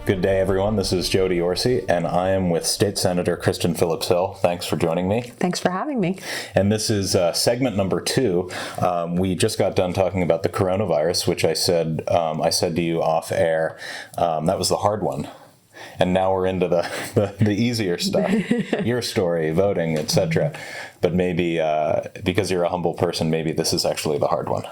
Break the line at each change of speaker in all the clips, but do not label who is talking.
Good day, everyone. This is Jody Orsi, and I am with State Senator Kristin Phillips Hill. Thanks for joining me.
Thanks for having me.
And this is segment number 2. We just got done talking about the coronavirus, which I said to you off air. That was the hard one. And now we're into the easier stuff, your story, voting, etc. But maybe because you're a humble person, maybe this is actually the hard one.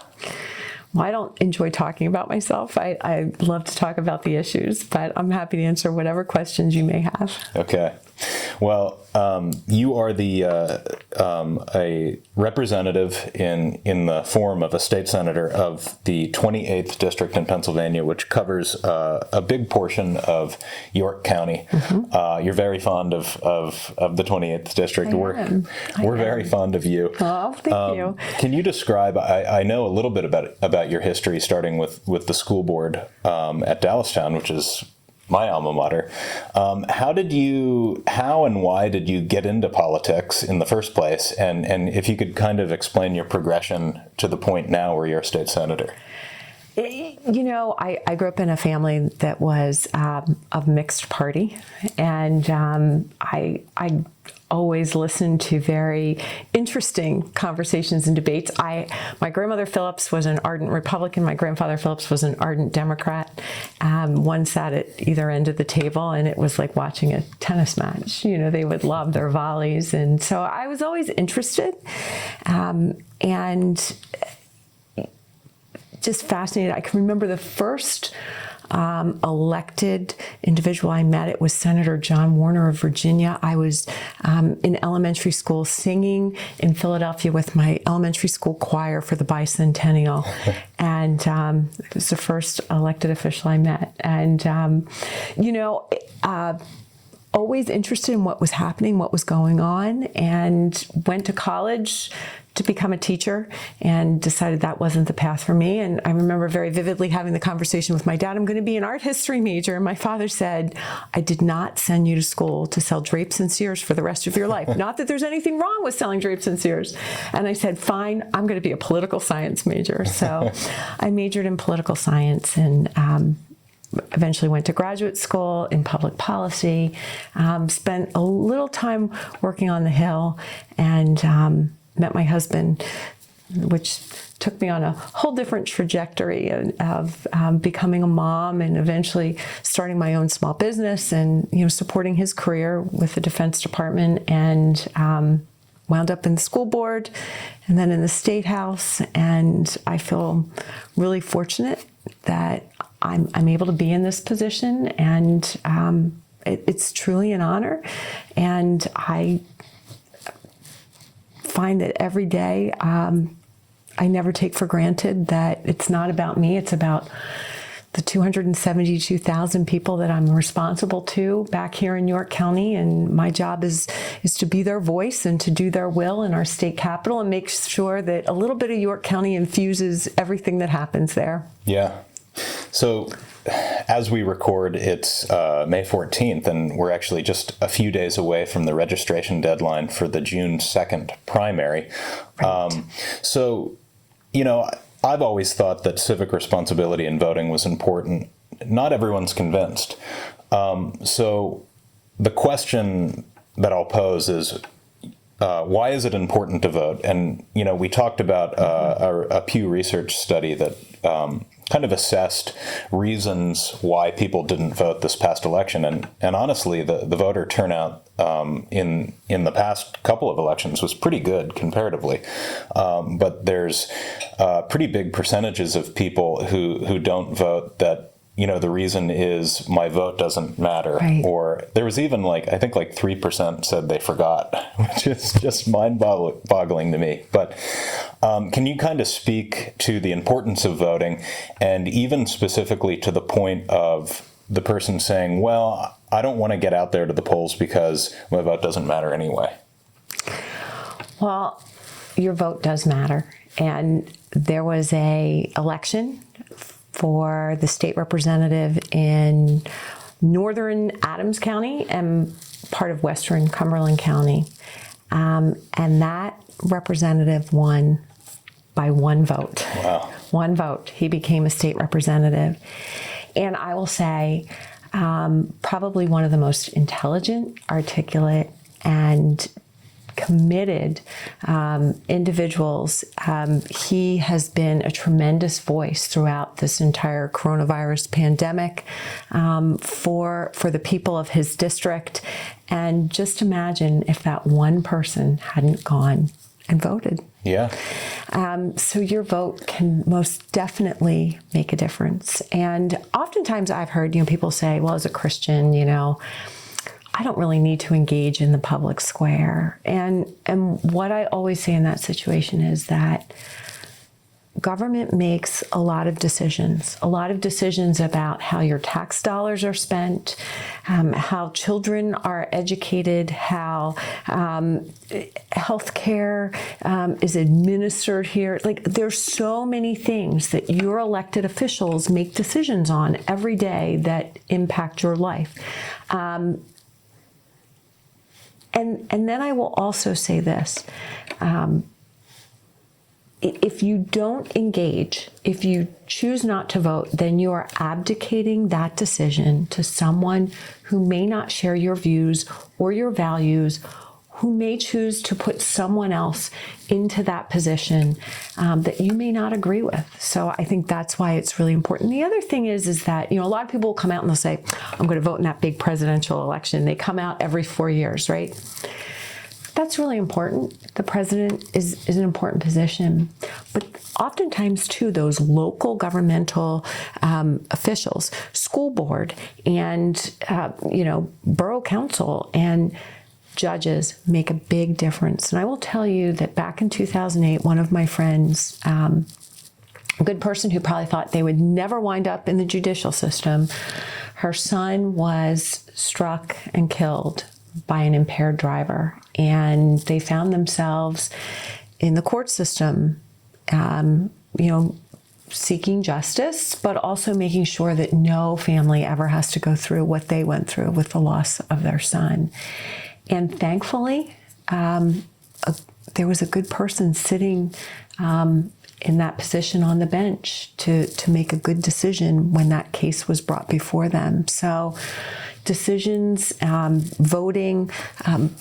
Well, I don't enjoy talking about myself. I love to talk about the issues, but I'm happy to answer whatever questions you may have.
Okay. Well, you are a representative in the form of a state senator of the 28th district in Pennsylvania, which covers a big portion of York County. Mm-hmm. You're very fond of the 28th district. We're very fond of you.
Oh, thank you.
Can you describe? I know a little bit about your history, starting with the school board at Dallastown, which is my alma mater. How and why did you get into politics in the first place? And if you could kind of explain your progression to the point now where you're a state senator.
You know, I grew up in a family that was of mixed party, and I always listened to very interesting conversations and debates. My grandmother Phillips was an ardent Republican. My grandfather Phillips was an ardent Democrat. One sat at either end of the table, and it was like watching a tennis match. You know, they would lob their volleys, and so I was always interested, and just fascinated. I can remember the first elected individual I met. It was Senator John Warner of Virginia. I was in elementary school singing in Philadelphia with my elementary school choir for the bicentennial. And it was the first elected official I met. And, always interested in what was happening, what was going on, and went to college to become a teacher and decided that wasn't the path for me. And I remember very vividly having the conversation with my dad, I'm going to be an art history major. And my father said, I did not send you to school to sell drapes and Sears for the rest of your life. Not that there's anything wrong with selling drapes and Sears. And I said, fine, I'm going to be a political science major. So I majored in political science and eventually went to graduate school in public policy, spent a little time working on the Hill, and met my husband, which took me on a whole different trajectory of becoming a mom and eventually starting my own small business and, supporting his career with the Defense Department, and wound up in the school board and then in the State House. And I feel really fortunate that I'm able to be in this position, and it's truly an honor. And I find that every day I never take for granted that it's not about me, it's about the 272,000 people that I'm responsible to back here in York County, and my job is to be their voice and to do their will in our state capitol and make sure that a little bit of York County infuses everything that happens there.
Yeah. So as we record, it's May 14th, and we're actually just a few days away from the registration deadline for the June 2nd primary. Right. I've always thought that civic responsibility in voting was important. Not everyone's convinced. So the question that I'll pose is, why is it important to vote? And, we talked about a Pew Research study that kind of assessed reasons why people didn't vote this past election. And honestly, the voter turnout in the past couple of elections was pretty good comparatively. But there's pretty big percentages of people who don't vote that, the reason is my vote doesn't matter. Right. Or there was even I think 3% said they forgot, which is just mind-boggling to me. But can you kind of speak to the importance of voting, and even specifically to the point of the person saying, well, I don't want to get out there to the polls because my vote doesn't matter anyway?
Well, your vote does matter. And there was an election for the state representative in northern Adams County and part of western Cumberland County. And that representative won by one vote. Wow. One vote. He became a state representative. And I will say, probably one of the most intelligent, articulate, and committed individuals. He has been a tremendous voice throughout this entire coronavirus pandemic for the people of his district. And just imagine if that one person hadn't gone and voted.
Yeah.
So your vote can most definitely make a difference. And oftentimes I've heard, people say, well, as a Christian, I don't really need to engage in the public square. And what I always say in that situation is that government makes a lot of decisions about how your tax dollars are spent, how children are educated, how healthcare is administered here. Like, there's so many things that your elected officials make decisions on every day that impact your life. And then I will also say this. If you don't engage, if you choose not to vote, then you are abdicating that decision to someone who may not share your views or your values, who may choose to put someone else into that position that you may not agree with. So I think that's why it's really important. The other thing is that, a lot of people will come out and they'll say, I'm going to vote in that big presidential election. They come out every 4 years, right? That's really important. The president is an important position. But oftentimes, too, those local governmental officials, school board and, borough council and judges make a big difference. And I will tell you that back in 2008, one of my friends, a good person who probably thought they would never wind up in the judicial system, her son was struck and killed by an impaired driver. And they found themselves in the court system, seeking justice, but also making sure that no family ever has to go through what they went through with the loss of their son. And thankfully, there was a good person sitting in that position on the bench to make a good decision when that case was brought before them. So decisions, voting,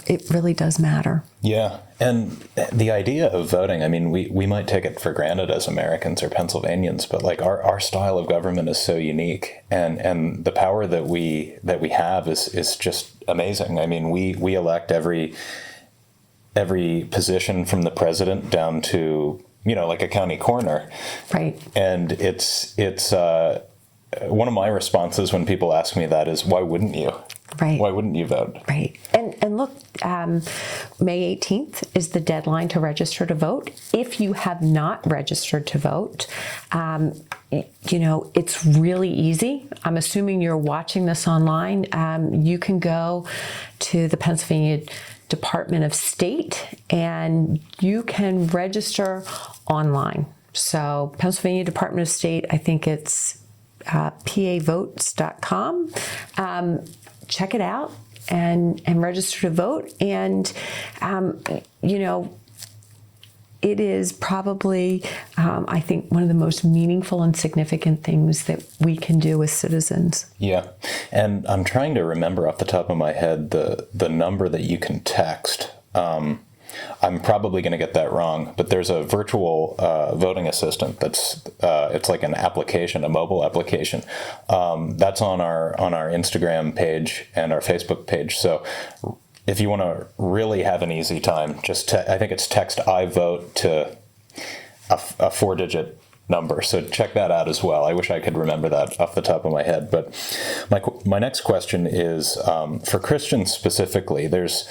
it really does matter.
Yeah. And the idea of voting, I mean, we might take it for granted as Americans or Pennsylvanians, but like our style of government is so unique, and the power that we have is just amazing. I mean, we elect every position from the president down to, like a county coroner.
Right.
And it's one of my responses when people ask me that is, why wouldn't you?
Right.
Why wouldn't you vote?
Right. And look, May 18th is the deadline to register to vote. If you have not registered to vote, it's really easy. I'm assuming you're watching this online. You can go to the Pennsylvania Department of State and you can register online. So Pennsylvania Department of State, I think it's pavotes.com. Check it out and register to vote. And, it is probably, I think, one of the most meaningful and significant things that we can do as citizens.
Yeah. And I'm trying to remember off the top of my head the number that you can text. I'm probably going to get that wrong, but there's a virtual voting assistant that's it's like an application, a mobile application. That's on our Instagram page and our Facebook page. So if you want to really have an easy time, I think it's text I vote to a 4-digit number. So check that out as well. I wish I could remember that off the top of my head. But my next question is, for Christians specifically, there's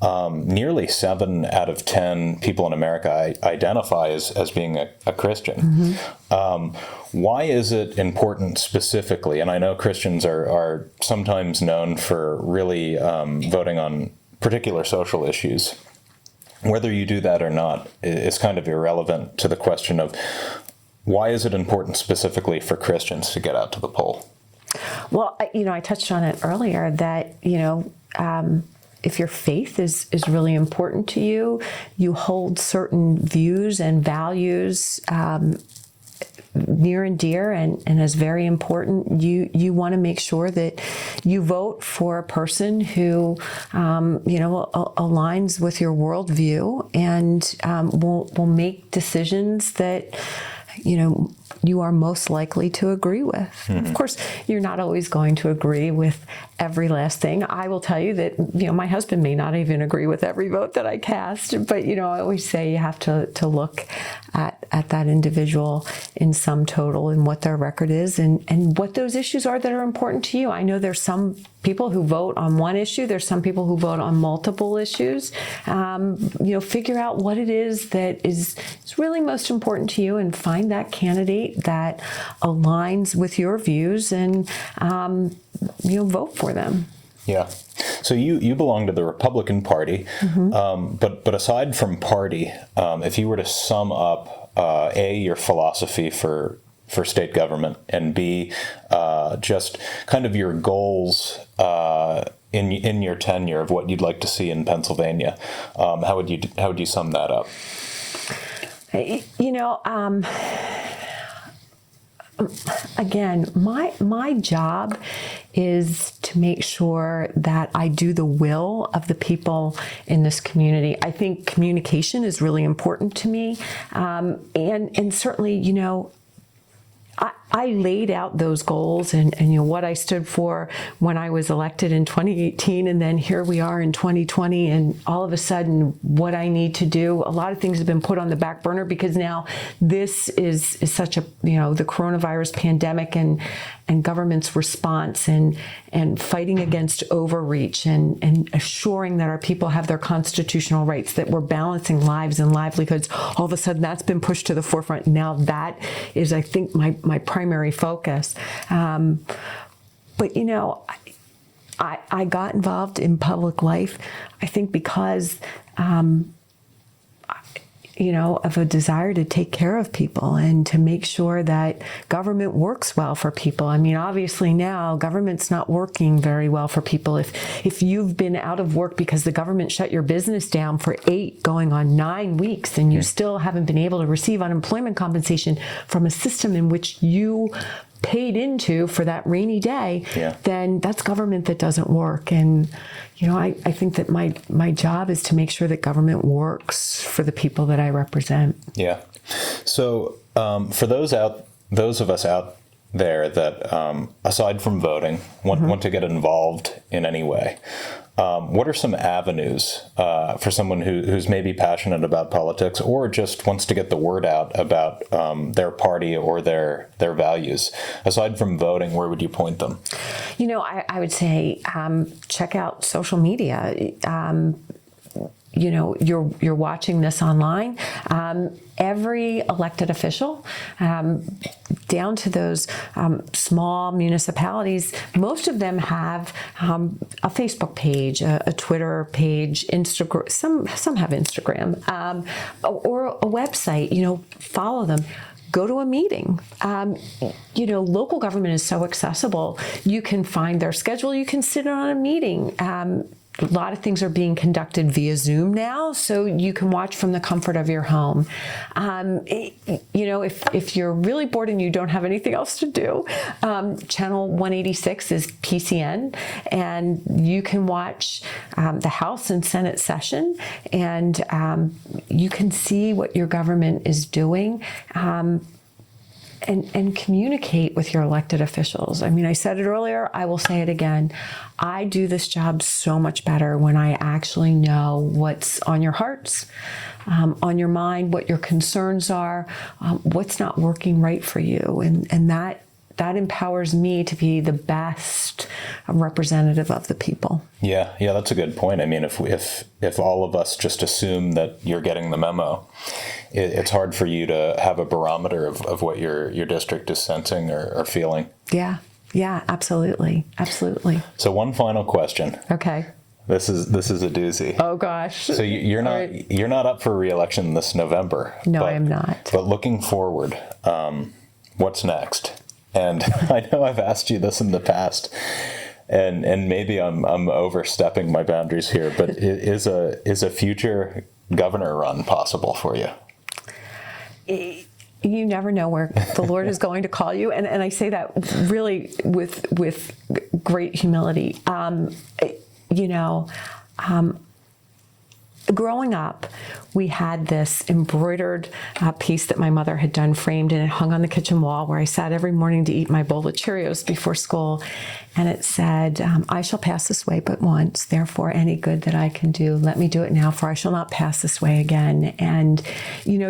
nearly 7 out of 10 people in America identify as being a Christian. Mm-hmm. Why is it important specifically? And I know Christians are sometimes known for really voting on particular social issues. Whether you do that or not is kind of irrelevant to the question of why is it important specifically for Christians to get out to the poll?
Well, I touched on it earlier that, if your faith is really important to you, you hold certain views and values near and dear and is very important. You want to make sure that you vote for a person who, aligns with your worldview and will make decisions that, you are most likely to agree with. Mm-hmm. Of course, you're not always going to agree with every last thing. I will tell you that, my husband may not even agree with every vote that I cast, but, I always say you have to look at that individual in sum total and what their record is and what those issues are that are important to you. I know there's some people who vote on one issue. There's some people who vote on multiple issues. Figure out what it is that is really most important to you and find that candidate that aligns with your views and, vote for them.
Yeah. So you belong to the Republican Party, mm-hmm. But aside from party, if you were to sum up, A, your philosophy for state government, and B, just kind of your goals in your tenure of what you'd like to see in Pennsylvania, how would you sum that up?
Again, my job is to make sure that I do the will of the people in this community. I think communication is really important to me, and certainly, I laid out those goals and what I stood for when I was elected in 2018, and then here we are in 2020, and all of a sudden what I need to do, a lot of things have been put on the back burner because now this is such a, the coronavirus pandemic and government's response and fighting against overreach and assuring that our people have their constitutional rights, that we're balancing lives and livelihoods. All of a sudden that's been pushed to the forefront. Now that is, I think, my primary focus. But, I got involved in public life, I think because, of a desire to take care of people and to make sure that government works well for people. I mean, obviously now government's not working very well for people. If you've been out of work because the government shut your business down for 8 going on 9 weeks and you still haven't been able to receive unemployment compensation from a system in which you paid into for that rainy day, then that's government that doesn't work. And, I think that my job is to make sure that government works for the people that I represent. Yeah.
So for those of us out there that, aside from voting, want to get involved in any way, what are some avenues for someone who's maybe passionate about politics or just wants to get the word out about their party or their values? Aside from voting, where would you point them?
I would say check out social media. You're watching this online. Every elected official, down to those small municipalities, most of them have a Facebook page, a Twitter page, Instagram. Some have Instagram, or a website. Follow them. Go to a meeting. Local government is so accessible. You can find their schedule. You can sit on a meeting. A lot of things are being conducted via Zoom now, so you can watch from the comfort of your home. If you're really bored and you don't have anything else to do, channel 186 is PCN, and you can watch the House and Senate session, and you can see what your government is doing. And communicate with your elected officials. I mean, I said it earlier, I will say it again. I do this job so much better when I actually know what's on your hearts, on your mind, what your concerns are, what's not working right for you. And that empowers me to be the best representative of the people.
Yeah, that's a good point. I mean, if all of us just assume that you're getting the memo, it's hard for you to have a barometer of what your district is sensing or feeling.
Yeah, absolutely.
So one final question.
Okay.
This is a doozy.
Oh gosh.
So you're not up for re-election this November.
No, I am not.
But looking forward, what's next? And I know I've asked you this in the past, and maybe I'm overstepping my boundaries here, but is a future governor run possible for you?
You never know where the Lord is going to call you, and I say that really with great humility. Growing up, we had this embroidered piece that my mother had done, framed, and it hung on the kitchen wall where I sat every morning to eat my bowl of Cheerios before school. And it said, I shall pass this way but once, therefore any good that I can do, let me do it now, for I shall not pass this way again. And,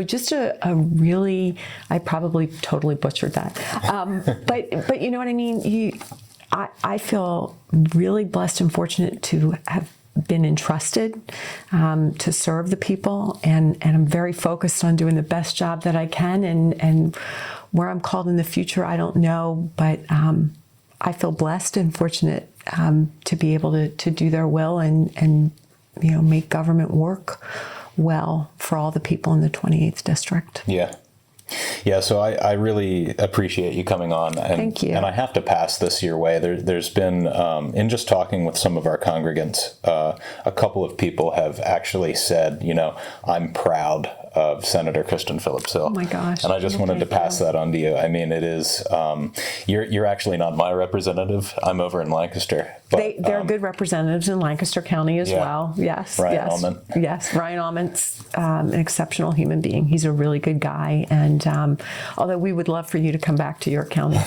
just a really, I probably totally butchered that. But you know what I mean? I feel really blessed and fortunate to have been entrusted to serve the people, and I'm very focused on doing the best job that I can, and where I'm called in the future, I don't know, but I feel blessed and fortunate to be able to do their will and make government work well for all the people in the 28th district.
Yeah, so I really appreciate you coming on. And,
Thank you.
And I have to pass this your way. There's been, in just talking with some of our congregants, a couple of people have actually said, I'm proud of Senator Kristin Phillips Hill.
Oh my gosh.
And I just wanted to pass that on to you. I mean, it is, you're actually not my representative. I'm over in Lancaster. But,
they're good representatives in Lancaster County as well. Yes.
Ryan Allman.
Yes. Ryan Allman's an exceptional human being. He's a really good guy. And although we would love for you to come back to your county.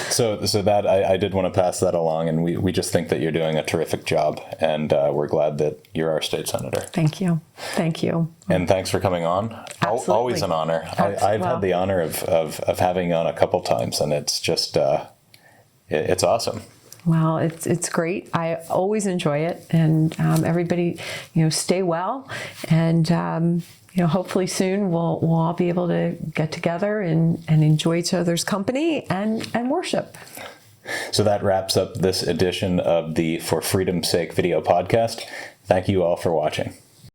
So that I did want to pass that along, and we just think that you're doing a terrific job, and we're glad that you're our state senator.
Thank you. Thank you.
And thanks for coming on.
Absolutely.
Always an honor. I've had the honor of having you on a couple times, and it's just it's awesome.
Well, it's great. I always enjoy it, and everybody, stay well, and hopefully soon we'll all be able to get together and enjoy each other's company and worship.
So that wraps up this edition of the For Freedom's Sake video podcast. Thank you all for watching.